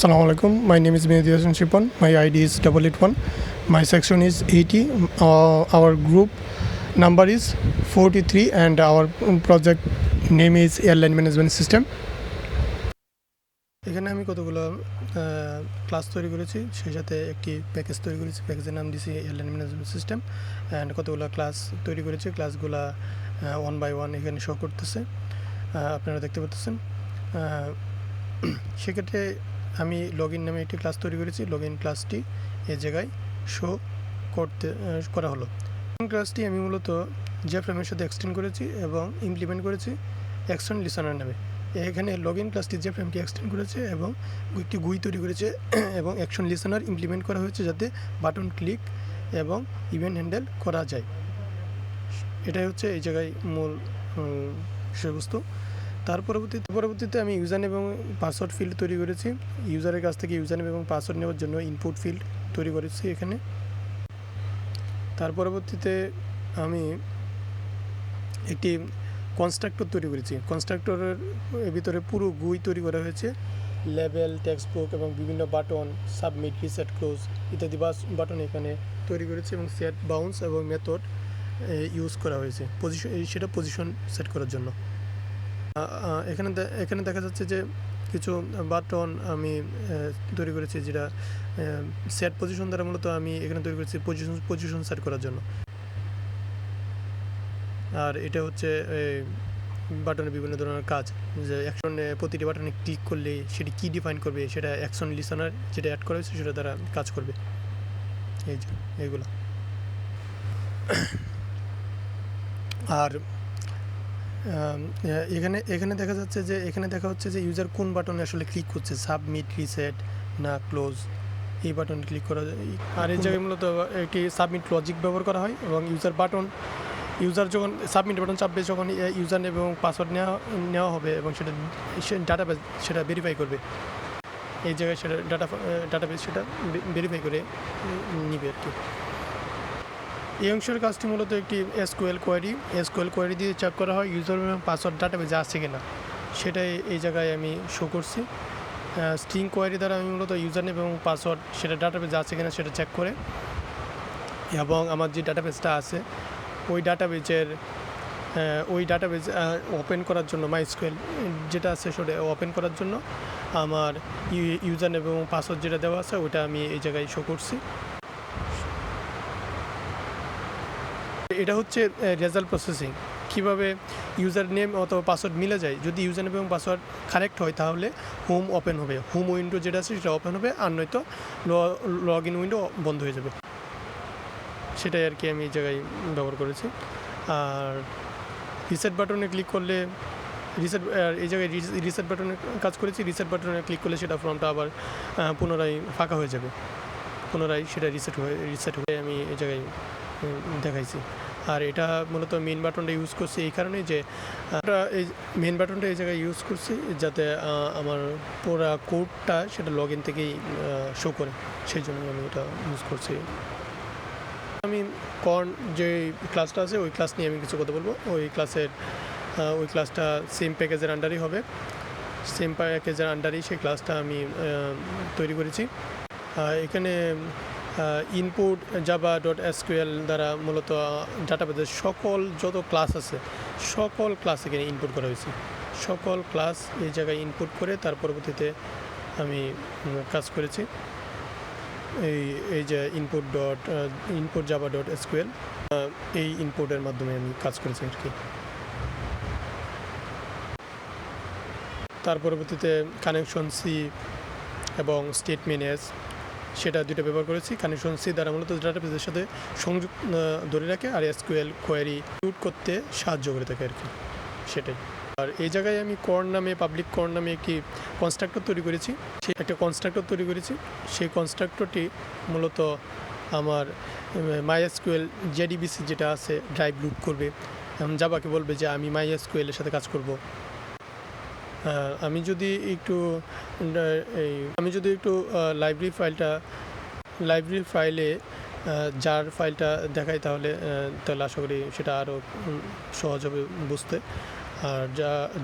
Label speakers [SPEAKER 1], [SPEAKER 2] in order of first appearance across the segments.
[SPEAKER 1] Assalamu alaikum. My name is Mehdi Hassan Shipon. My ID is 881. My section is 80. Our group number is 43 and our project name is Airline Management System. এখানে আমি কতগুলো class তৈরি করেছি, সেই সাথে একটি package তৈরি করেছি। প্যাকেজের নাম দিয়েছি এয়ারলাইন ম্যানেজমেন্ট সিস্টেম অ্যান্ড কতগুলো ক্লাস তৈরি করেছি। ক্লাসগুলো ওয়ান বাই ওয়ান এখানে শো করতেছে, আপনারা দেখতে পাচ্ছেন। সেক্ষেত্রে আমি লগইন নামে একটি ক্লাস তৈরি করেছি। লগইন ক্লাসটি এই জায়গায় শো করা হলো। ক্লাসটি আমি মূলত জেফ্রেমের সাথে এক্সটেন্ড করেছি এবং ইমপ্লিমেন্ট করেছি অ্যাকশন লিসনার নামে। এখানে লগইন ক্লাসটি জেফ্রেমকে এক্সটেন্ড করেছে এবং একটি গুই তৈরি করেছে এবং অ্যাকশন লিসনার ইমপ্লিমেন্ট করা হয়েছে যাতে বাটন ক্লিক এবং ইভেন্ট হ্যান্ডেল করা যায়। এটাই হচ্ছে এই জায়গায় মূল বিষয়বস্তু। তার পরবর্তীতে আমি ইউজার নেম এবং পাসওয়ার্ড ফিল্ড তৈরি করেছি। ইউজারের কাছ থেকে ইউজার নেম এবং পাসওয়ার্ড নেওয়ার জন্য ইনপুট ফিল্ড তৈরি করেছি এখানে। তার পরবর্তীতে আমি একটি কনস্ট্রাক্টর তৈরি করেছি। কনস্ট্রাক্টরের ভিতরে পুরো গুই তৈরি করা হয়েছে। লেভেল, টেক্সট বুক এবং বিভিন্ন বাটন, সাবমিট, রিসেট, ক্লোজ ইত্যাদি বাটন এখানে তৈরি করেছি এবং সেট, বাউন্স এবং মেথড ইউজ করা হয়েছে সেটা পজিশন সেট করার জন্য। এখানে দেখা যাচ্ছে যে কিছু বাটন আমি তৈরি করেছি যেটা সেট পজিশন দ্বারা মূলত আমি এখানে তৈরি করেছি পজিশন সেট করার জন্য। আর এটা হচ্ছে বাটনের বিভিন্ন ধরনের কাজ, যে অ্যাকশনে প্রতিটি বাটনে ক্লিক করলে সেটি কী ডিফাইন করবে, সেটা অ্যাকশন লিসনার যেটা অ্যাড করা হয়েছে সেটা দ্বারা কাজ করবে। এই যে এইগুলো। আর এখানে দেখা যাচ্ছে যে দেখা হচ্ছে যে ইউজার কোন বাটনে আসলে ক্লিক করছে, সাবমিট, রিসেট না ক্লোজ, এই বাটনে ক্লিক করা যায়। আর এই জায়গায় মূলত একটি সাবমিট লজিক ব্যবহার করা হয় এবং ইউজার যখন সাবমিট বাটন চাপবে, যখন ইউজার নেম এবং পাসওয়ার্ড নেওয়া হবে এবং সেটা ডাটাবেস সেটা ভেরিফাই করবে। এই জায়গায় সেটা ডাটাবেস সেটা ভেরিফাই করে নিবে আর কি। এই অংশের কাজটি মূলত একটি এসকিউএল কোয়েরি দিয়ে চেক করা হয় ইউজার এবং পাসওয়ার্ড ডাটাবেসে আছে কিনা, সেটাই এই জায়গায় আমি শো করছি। স্ট্রিং কোয়েরি দ্বারা আমি মূলত ইউজার নেম এবং পাসওয়ার্ড সেটা ডাটাবেসে আছে কিনা সেটা চেক করে, এবং আমার যে ডাটাবেসটা আছে ওই ডাটাবেস ওপেন করার জন্য মাইস্কুয়েল যেটা আছে সেটা ওপেন করার জন্য আমার ইউজার নেম এবং পাসওয়ার্ড যেটা দেওয়া আছে ওইটা আমি এই জায়গায় শো করছি। এটা হচ্ছে রেজাল্ট প্রসেসিং, কীভাবে ইউজার নেম অথবা পাসওয়ার্ড মিলে যায়। যদি ইউজার নেম এবং পাসওয়ার্ড কারেক্ট হয় তাহলে হোম ওপেন হবে, হোম উইন্ডো যেটা আছে সেটা ওপেন হবে, আর নয়তো লগ ইন উইন্ডো বন্ধ হয়ে যাবে। সেটাই আর কি আমি এই জায়গায় ব্যবহার করেছি। আর রিসেট বাটনে ক্লিক করলে এই জায়গায় রিসেট বাটনে কাজ করেছি। রিসেট বাটনে ক্লিক করলে সেটা ফর্মটা আবার পুনরায় ফাঁকা হয়ে যাবে, পুনরায় সেটা রিসেট হয়ে আমি এই জায়গায় দেখাইছি। আর এটা মূলত মেন বাটনটা ইউজ করছি এই কারণেই যে এই মেন বাটনটা এই জায়গায় ইউজ করছি যাতে আমার পুরো কোডটা সেটা লগ ইন থেকেই শো করে, সেই জন্যই আমি এটা ইউজ করছি। আমি যে ক্লাসটা আছে ওই ক্লাস নিয়ে আমি কিছু কথা বলবো। ওই ক্লাসটা সেম প্যাকেজের আন্ডারই হবে, সেম প্যাকেজের আন্ডারই সেই ক্লাসটা আমি তৈরি করেছি। এখানে ইনপুট java.sql দ্বারা মূলত ডাটাবেসের যত ক্লাস আছে সকল ক্লাস এখানে ইনপুট করা হয়েছে। সকল ক্লাস এই জায়গায় ইনপুট করে তার পরবর্তীতে আমি কাজ করেছি। এই যে ইনপুট java.sql এই ইনপুটের মাধ্যমে আমি কাজ করেছি আর কি। তার পরবর্তীতে কানেকশন সি এবং স্টেটমেন্ট এস সেটা দুটো ব্যবহার করেছি। কানেকশন সি দ্বারা মূলত ডাটাবেসের সাথে সংযোগ ধরে রাখে, আর এসকিউএল কোয়েরি ইউজ করতে সাহায্য করে থাকে আর কি, সেটাই। আর এই জায়গায় আমি পাবলিক কর্ন নামে একটি কনস্ট্রাক্টর তৈরি করেছি। সেই কনস্ট্রাক্টরটি মূলত আমার মাইএসকিউএল জেডিবিসি যেটা আছে ড্রাইভ লুট করবে, এখন জাভাকে বলবে যে আমি মাইএসকিউএলের সাথে কাজ করব। আমি যদি একটু লাইব্রেরি ফাইলে যার ফাইলটা দেখাই তাহলে আশা করি সেটা আরও সহজ হবে বুঝতে। আর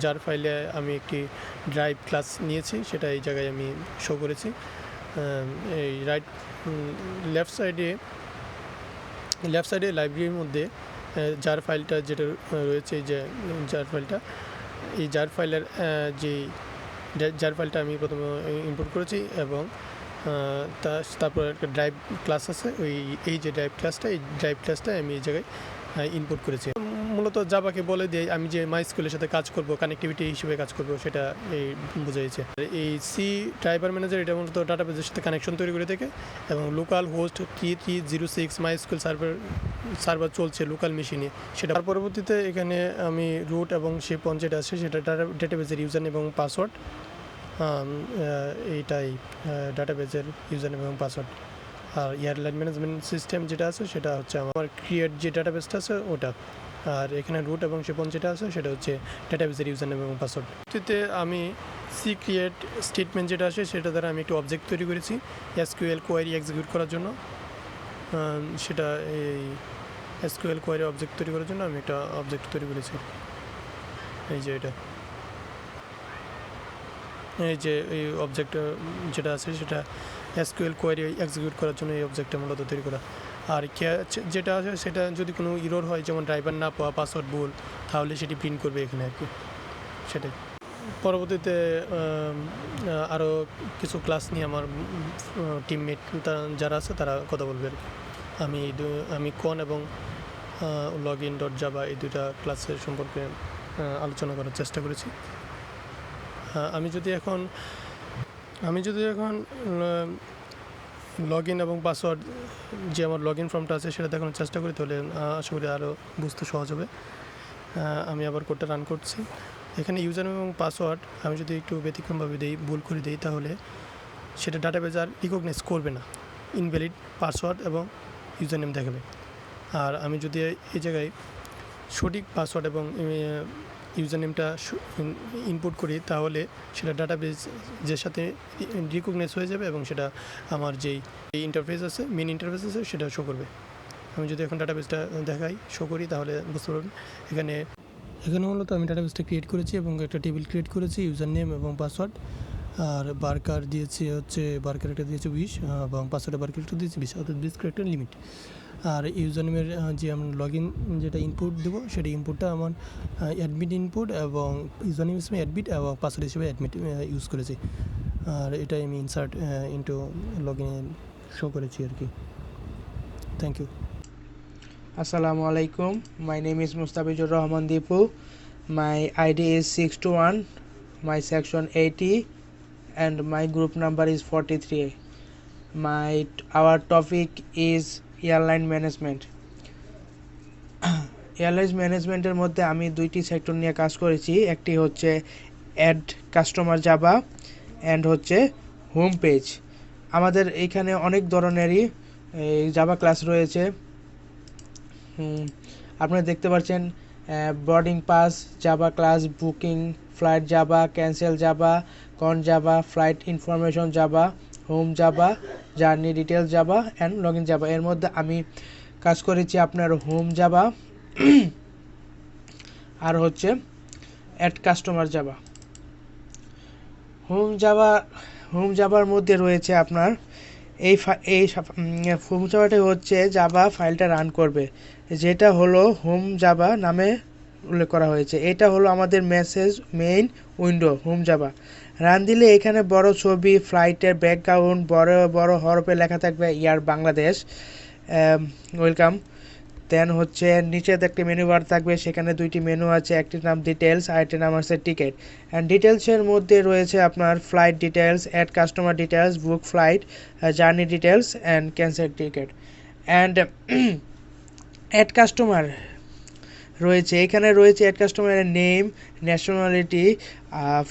[SPEAKER 1] যার ফাইলে আমি একটি ড্রাইভ ক্লাস নিয়েছি সেটা এই জায়গায় আমি শো করেছি। এই লেফট সাইডে লাইব্রেরির মধ্যে জার ফাইলটা যেটা রয়েছে, যে জার ফাইলের জার ফাইলটা আমি প্রথমে ইম্পোর্ট করেছি এবং তারপর একটা ড্রাইভ ক্লাস আছে, এই যে ড্রাইভ ক্লাসটা আমি এই জায়গায় ইনপুট করেছি। মূলত জাভাকে বলে দিয়ে আমি যে মাইস্কুলের সাথে কাজ করব, কানেক্টিভিটি হিসেবে কাজ করব, সেটা বোঝাইছে। এই সি ড্রাইভার ম্যানেজার এটা মূলত ডাটাবেজের সাথে কানেকশন তৈরি করে থাকে এবং লোকাল হোস্ট 3306 মাইস্কুল সার্ভার চলছে লোকাল মেশিনে, সেটা পরবর্তীতে এখানে আমি রুট এবং শেপন যেটা আছে সেটা ডাটাবেজের ইউজার এবং পাসওয়ার্ড, এইটাই ডাটাবেজের ইউজার এবং পাসওয়ার্ড। আর এয়ারলাইন ম্যানেজমেন্ট সিস্টেম যেটা আছে সেটা হচ্ছে আমার ক্রিয়েট যে ডাটাবেসটা আছে ওটা। আর এখানে রুট এবং শেপন যেটা আছে সেটা হচ্ছে ডাটাবেসের ইউজার এবং পাসওয়ার্ড। এতে আমি সি ক্রিয়েট স্টেটমেন্ট যেটা আছে সেটা দ্বারা আমি একটি অবজেক্ট তৈরি করেছি এসকিউএল কোয়ারি এক্সিকিউট করার জন্য। সেটা এই এসকিউএল কোয়ারি অবজেক্ট তৈরি করার জন্য আমি একটা অবজেক্ট তৈরি করেছি। এই যে এটা, এই যে এই অবজেক্ট যেটা আছে সেটা এসকিউএল কোয়ারি এক্সিকিউট করার জন্য এই অবজেক্টটা মূলত তৈরি করা। আর যেটা আছে সেটা যদি কোনো ইরর হয়, যেমন ড্রাইভার না পাওয়া, পাসওয়ার্ড ভুল, তাহলে সেটি প্রিন্ট করবে এখানে আর কি, সেটাই। পরবর্তীতে আরও কিছু ক্লাস নিয়ে আমার টিমমেট যারা আছে তারা কথা বলবে আর কি। আমি কন এবং login.java এই দুইটা ক্লাসের সম্পর্কে আলোচনা করার চেষ্টা করেছি। আমি যদি এখন লগ ইন এবং পাসওয়ার্ড যে আমার লগ ইন ফর্মটা আছে সেটা দেখানোর চেষ্টা করি, তাহলে আশা করি আরও বুঝতে সহজ হবে। আমি আবার কোডটা রান করছি। এখানে ইউজার এবং পাসওয়ার্ড আমি যদি একটু ব্যতিক্রমভাবে ভুল করে দিই তাহলে সেটা ডাটাবেজ আর রিকগনাইজ করবে না, ইনভ্যালিড পাসওয়ার্ড এবং ইউজার নেম দেখাবে। আর আমি যদি এই জায়গায় সঠিক পাসওয়ার্ড এবং ইউজার নেমটা ইনপুট করি তাহলে সেটা ডাটাবেজের সাথে রিকগনাইজ হয়ে যাবে এবং সেটা আমার যেই ইন্টারফেস আছে, মেন ইন্টারফেস আছে, সেটা শো করবে। আমি যদি এখন ডাটাবেজটা দেখাই, শো করি, তাহলে বুঝতে পারবেন। এখানে মূলত আমি ডাটাবেজটা ক্রিয়েট করেছি এবং একটা টেবিল ক্রিয়েট করেছি ইউজার নেম এবং পাসওয়ার্ড। আর বার্কার দিয়েছি হচ্ছে বার্কার একটা দিয়েছি 20 এবং পাসওয়ার্ডে বার্কার একটা দিয়েছি 20, অর্থাৎ 20 একটা লিমিট। আর ইউজার নেমের যে আমরা লগ ইন যেটা ইনপুট দেবো সেটা ইনপুটটা আমার অ্যাডমিট ইনপুট এবং ইউজার নেম হিসেবে অ্যাডমিট এবং পাসওয়ার্ড হিসেবে অ্যাডমিট ইউজ করেছি। আর এটাই আমি ইনসার্ট ইনটু লগ ইনে শো করেছি আর কি। Thank you.
[SPEAKER 2] Assalamu alaikum. My name is Mustabizur Rahman Deepu. My ID is 621, my section 80, and my group number is 43. Our topic is airline management. Airlines ম্যানেজমেন্টের মধ্যে আমি দুইটি সেক্টর নিয়ে কাজ করেছি, একটি হচ্ছে অ্যাড কাস্টমার জাভা অ্যান্ড হচ্ছে হোম পেজ। আমাদের এইখানে অনেক ধরনেরই জাভা ক্লাস রয়েছে। আপনারা দেখতে পাচ্ছেন boarding pass Java class, booking, flight Java, cancel Java, কন Java, flight information Java, home Java, journey details Java and log in Java. এর মধ্যে আমি কাজ করেছি আপনার হোম জাভা আর হচ্ছে অ্যাড কাস্টমার জাভা। হোম জাভার মধ্যে রয়েছে আপনার এই হোম জাভাটা হচ্ছে জাভা ফাইলটা রান করবে, যেটা হলো হোম জাভা নামে উল্লেখ করা হয়েছে। এটা হলো আমাদের main window home Java. Run দিলে এখানে বড় ছবি, ফ্লাইটের ব্যাকগ্রাউন্ড বড় বড় হরফে লেখা থাকবে ইয়ার বাংলাদেশ, ওয়েলকাম। দেন হচ্ছে নিচে একটি মেনু বার থাকবে, সেখানে দুইটি মেনু আছে, একটির নাম ডিটেলস আর একটির নাম আছে টিকেট। অ্যান্ড ডিটেলসের মধ্যে রয়েছে আপনার flight details, add customer details, book flight, journey details and cancel ticket. And add customer রয়েছে, এখানে রয়েছে অ্যাড কাস্টমারের name, nationality,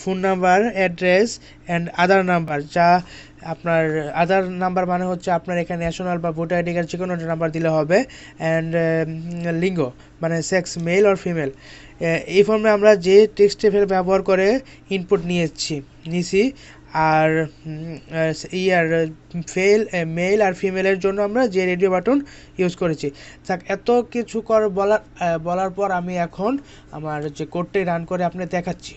[SPEAKER 2] phone number, address and Aadhaar number. যা আপনার আধার নাম্বার মানে হচ্ছে আপনার এখানে ন্যাশনাল বা ভোটার আইডি কার্ড যে কোনো নাম্বার দিলে হবে। অ্যান্ড লিঙ্গ মানে সেক্স, মেল অর ফিমেল। এই ফর্মে আমরা যে টেক্সট টেবিল ব্যবহার করে ইনপুট নিয়েছি আর ইয়ার মেল আর ফিমেলের জন্য আমরা যে রেডিও বাটন ইউজ করেছি। থাক, এত কিছু বলার পর আমি এখন আমার যে কোডটি রান করে আপনাদের দেখাচ্ছি।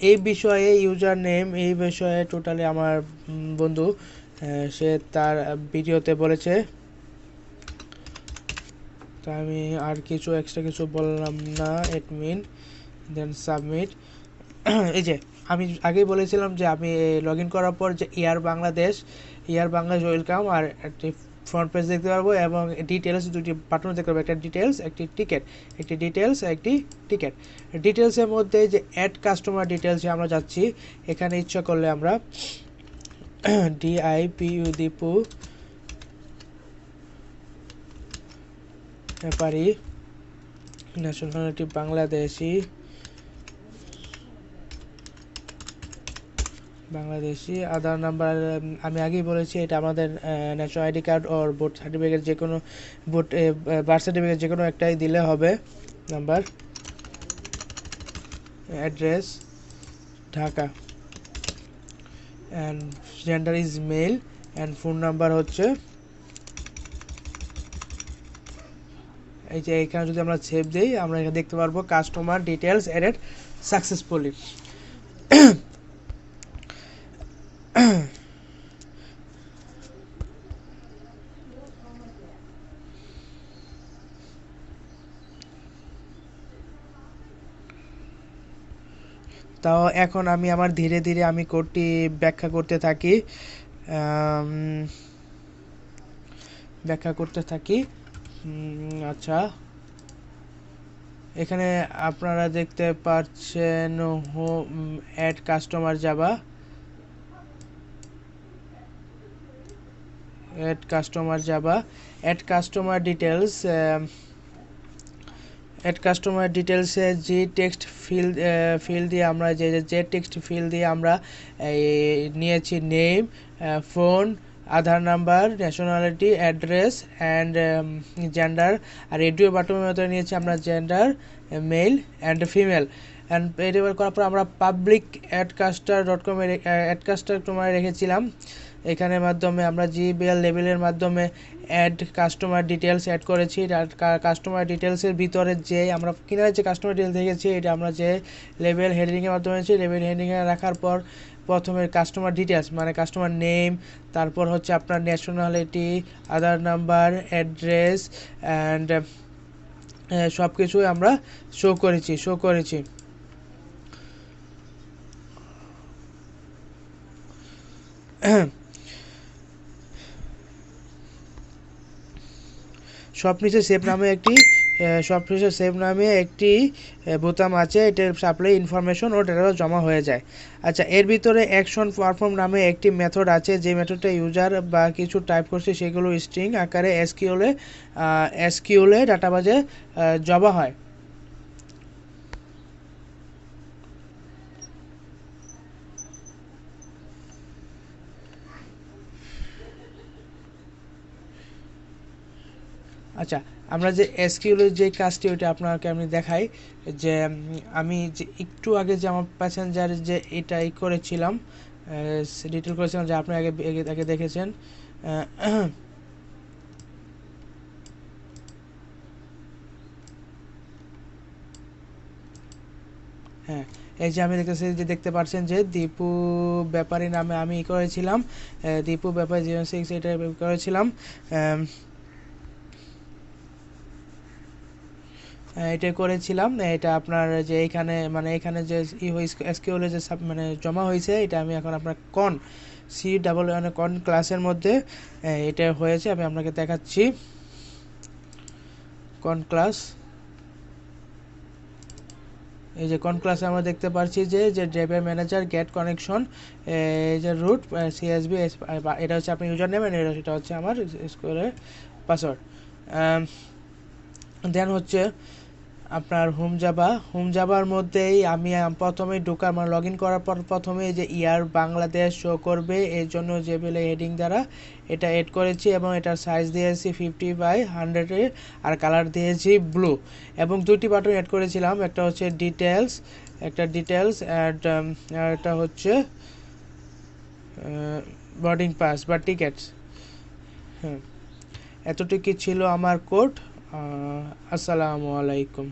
[SPEAKER 2] এই বিষয়ে ইউজার নেম, এই বিষয়ে টোটালি আমার বন্ধু সে তার ভিডিওতে বলেছে, তো আমি আর কিছু এক্সট্রা কিছু বললাম না। অ্যাডমিন দেন সাবমিট। এই যে আমি আগেই বলেছিলাম যে আমি লগ ইন করার পর যে ইয়ার বাংলাদেশ ওয়েলকাম আর একটি ফ্রন্ট পেজ দেখতে পারবো এবং ডিটেলস দুটি বাটন দেখতে পারবো, একটা ডিটেলস একটি টিকেট, একটি ডিটেলসের মধ্যে যে অ্যাড কাস্টমার ডিটেলসে আমরা যাচ্ছি। এখানে ইচ্ছা করলে আমরা দীপু ব্যাপারী, ন্যাশনালিটি বাংলাদেশি, আধার নাম্বার আমি আগেই বলেছি এটা আমাদের national ID card or vote certificate, যে কোনো বার্থ সার্টিফিকেট যে কোনো একটাই দিলে হবে। Number, address Dhaka, and gender is male, and phone number হচ্ছে এই যে এখানে যদি আমরা সেভ দিই আমরা এখানে দেখতে পারবো কাস্টমার ডিটেলস এডেড সাকসেসফুলি। তাও এখন আমি আমার ধীরে ধীরে আমি কোডটি ব্যাখ্যা করতে থাকি। আচ্ছা, এখানে আপনারা দেখতে পাচ্ছেন add customer Java, add customer details, যে টেক্সট ফিল দিয়ে আমরা যে টেক্সট ফিল দিয়ে আমরা নিয়েছি name, phone, Aadhaar number, nationality, address and gender, আর রেডিও বাটনের মতো নিয়েছি আমরা gender male and female. And এটা করার পর আমরা পাবলিক অ্যাডকাস্টার.com অ্যাডকাস্টার রেখেছিলাম। এখানের মাধ্যমে আমরা জিবিএল লেবেলের মাধ্যমে অ্যাড কাস্টমার ডিটেলস অ্যাড করেছি। কাস্টমার ডিটেলসের ভিতরে যে আমরা কিনারে যে কাস্টমার ডিটেলস দেখেছি এটা আমরা যে লেবেল হেডিংয়ের মাধ্যমে লেবেল হেডিংয়ে রাখার পর প্রথমে কাস্টমার ডিটেলস মানে কাস্টমার নেম, তারপর হচ্ছে আপনার nationality, Aadhaar number, address and সব কিছুই আমরা শো করেছি। সবনিচে সেভ নামে একটি বোতাম আছে, এটার সাপ্লাই ইনফরমেশন ও ডেটা জমা হয়ে যায়। আচ্ছা, এর ভিতরে অ্যাকশন পারফর্ম নামে একটি মেথড আছে, যে মেথডটা ইউজার বা কিছু টাইপ করছে সেগুলো স্ট্রিং আকারে এসকিউএল ডাটাবেজে জমা হয়। আচ্ছা, আমরা যে এসকিউএল যে কাজটি ওইটা আপনাকে আমি দেখাই, যে আমি যে একটু আগে যে আমার প্যাসেঞ্জার যে এটাই করেছিলাম ডিটেল করেছিলাম, যে আপনি আগে দেখেছেন। হ্যাঁ, এই যে আমি দেখতে পাচ্ছেন যে দীপু ব্যাপারী নামে আমি করেছিলাম, দীপু ব্যাপারী 06 এটা করেছিলাম। এটা করেছিলাম, এটা আপনার যে এখানে মানে এখানে যে এসকিউএল যে মানে জমা হয়েছে, এটা আমি এখন আপনার কন ক্লাসের মধ্যে এটা হয়েছে, আমি আপনাকে দেখাচ্ছি। কন ক্লাস, এই যে কন ক্লাসে আমরা দেখতে পাচ্ছি যে ড্রাইভার ম্যানেজার গেট কানেকশন, এই যে রুট সিএসবি, এটা হচ্ছে আপনার ইউজার নেম, এটা হচ্ছে আমার স্কুলের পাসওয়ার্ড। দেন হচ্ছে আপনার হোম জাবার মধ্যেই আমি প্রথমে ঢোকার মানে লগ ইন করার পর প্রথমে যে ইয়ার বাংলাদেশ শো করবে এর জন্য যে বেলে হেডিং দ্বারা এটা এড করেছি এবং এটার সাইজ দিয়েছি 50/100 আর কালার দিয়েছি ব্লু এবং দুটি বাটন এড করেছিলাম একটা হচ্ছে ডিটেলস অ্যান্ড এটা হচ্ছে বোর্ডিং পাস বা টিকেটস। হ্যাঁ, এতটুকু ছিল আমার কোড। আসসালামু আলাইকুম।